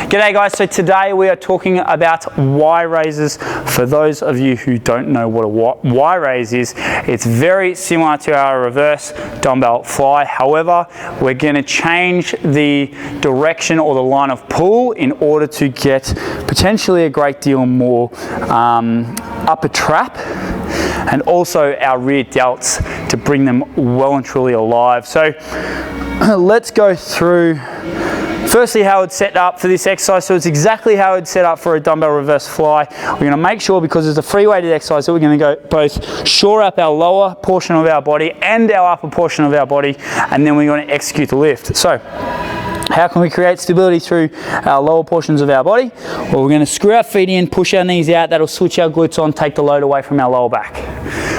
G'day guys, so today we are talking about Y raises. For those of you who don't know what a Y raise is, it's very similar to our reverse dumbbell fly. However, we're going to change the direction or the line of pull in order to get potentially a great deal more upper trap and also our rear delts to bring them well and truly alive. So let's go through firstly how it's set up for this exercise. So it's exactly how it's set up for a dumbbell reverse fly. We're going to make sure, because it's a free weighted exercise, that we're going to go both shore up our lower portion of our body and our upper portion of our body, and then we're going to execute the lift. So how can we create stability through our lower portions of our body? Well, we're going to screw our feet in, push our knees out. That'll switch our glutes on, take the load away from our lower back.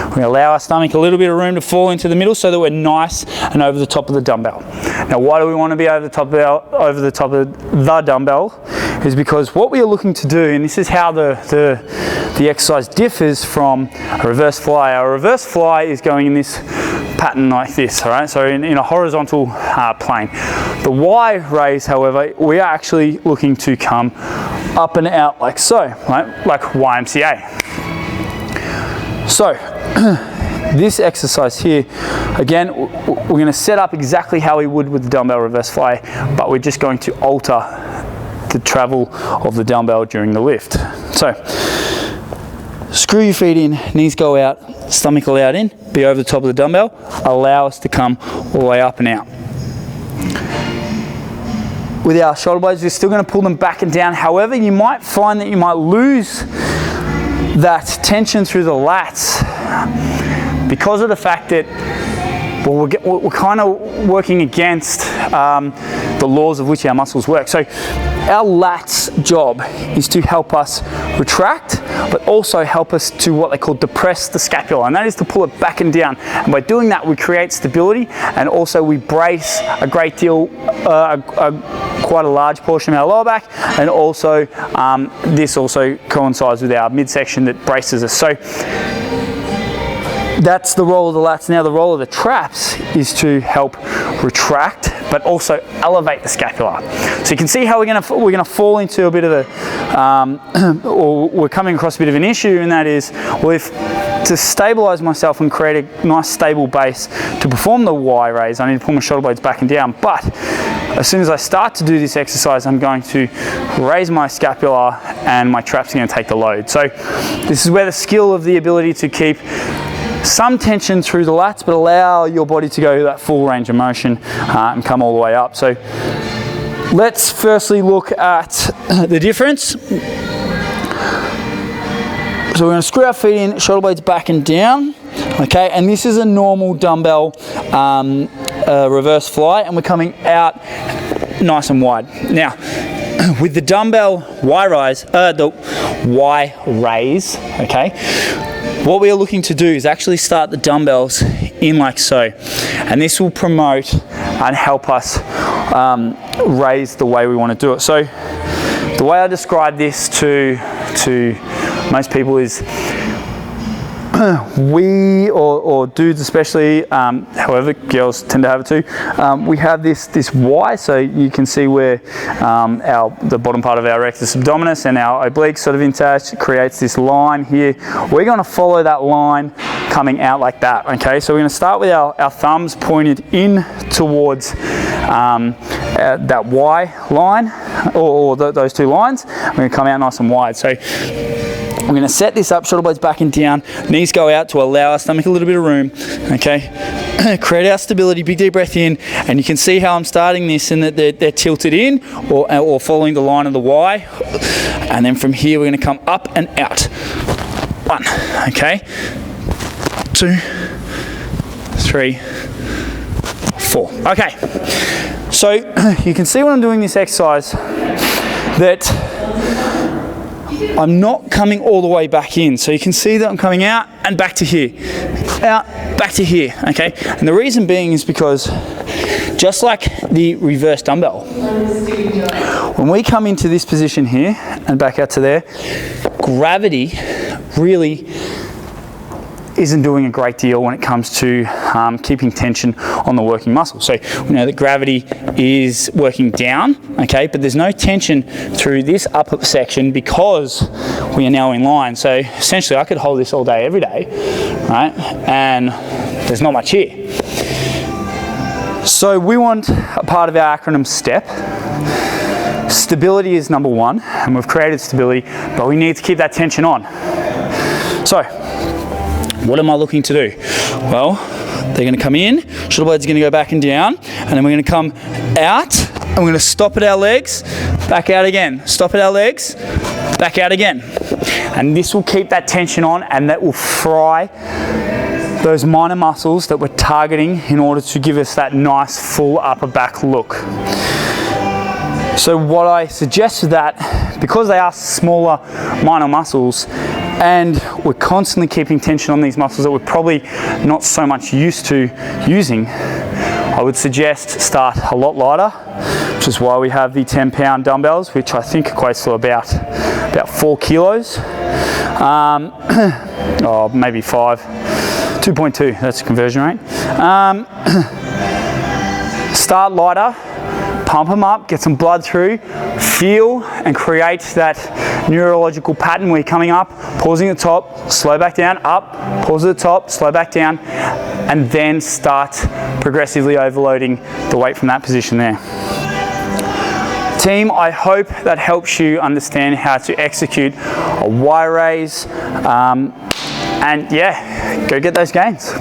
We're going to allow our stomach a little bit of room to fall into the middle so that we're nice and over the top of the dumbbell. Now, why do we want to be over the top of the dumbbell? Is because what we are looking to do, and this is how the exercise differs from a reverse fly. Our reverse fly is going in this pattern like this, all right? So in a horizontal plane. The Y raise, however, we are actually looking to come up and out like so, right? Like YMCA. So this exercise here, again, we're going to set up exactly how we would with the dumbbell reverse fly, but we're just going to alter the travel of the dumbbell during the lift. So screw your feet in, knees go out, stomach allowed in, be over the top of the dumbbell, allow us to come all the way up and out. With our shoulder blades, we're still going to pull them back and down. However, you might find that you might lose that tension through the lats because of the fact that, well, we're kind of working against the laws of which our muscles work. So our lats job is to help us retract, but also help us to what they call depress the scapula, and that is to pull it back and down. And by doing that, we create stability, and also we brace a great deal, quite a large portion of our lower back, and also this also coincides with our midsection that braces us. So that's the role of the lats. Now the role of the traps is to help retract, but also elevate the scapula. So you can see how we're gonna fall into a bit of a, or we're coming across a bit of an issue, and that is, well, if to stabilize myself and create a nice stable base to perform the Y raise, I need to pull my shoulder blades back and down. But as soon as I start to do this exercise, I'm going to raise my scapula and my traps are going to take the load. So this is where the skill of the ability to keep some tension through the lats, but allow your body to go that full range of motion and come all the way up. So let's firstly look at the difference. So we're going to screw our feet in, shoulder blades back and down, okay? And this is a normal dumbbell reverse fly, and we're coming out nice and wide. Now, with the dumbbell Y raise, okay? What we are looking to do is actually start the dumbbells in like so, and this will promote and help us raise the way we want to do it. So the way I describe this to most people is we, or dudes especially, however girls tend to have it too, we have this Y, so you can see where the bottom part of our rectus abdominis and our obliques sort of attached, creates this line here. We're going to follow that line coming out like that, okay? So we're going to start with our thumbs pointed in towards that Y line, or those two lines. We're going to come out nice and wide. So we're going to set this up, shoulder blades back and down, knees go out to allow our stomach a little bit of room, okay? Create our stability, big deep breath in, and you can see how I'm starting this and that they're tilted in or following the line of the Y. And then from here, we're going to come up and out. 1, okay? 2, 3, 4. Okay, so you can see when I'm doing this exercise that I'm not coming all the way back in. So you can see that I'm coming out and back to here, out, back to here, okay? And the reason being is because just like the reverse dumbbell, when we come into this position here and back out to there, gravity really isn't doing a great deal when it comes to keeping tension on the working muscle. So we know that gravity is working down, okay, but there's no tension through this upper section because we are now in line. So essentially I could hold this all day, every day, right? And there's not much here. So we want a part of our acronym STEP. Stability is number one, and we've created stability, but we need to keep that tension on. So, what am I looking to do? Well, they're going to come in, shoulder blades are going to go back and down, and then we're going to come out, and we're going to stop at our legs, back out again, stop at our legs, back out again. And this will keep that tension on, and that will fry those minor muscles that we're targeting in order to give us that nice full upper back look. So what I suggest is that because they are smaller minor muscles and we're constantly keeping tension on these muscles that we're probably not so much used to using, I would suggest start a lot lighter, which is why we have the 10-pound dumbbells, which I think equates to about 4 kilos, or maybe 5, 2.2, that's the conversion rate. Start lighter, pump them up, get some blood through, feel and create that neurological pattern where you're coming up, pausing at the top, slow back down, up, pause at the top, slow back down, and then start progressively overloading the weight from that position there. Team, I hope that helps you understand how to execute a Y raise, and yeah, go get those gains.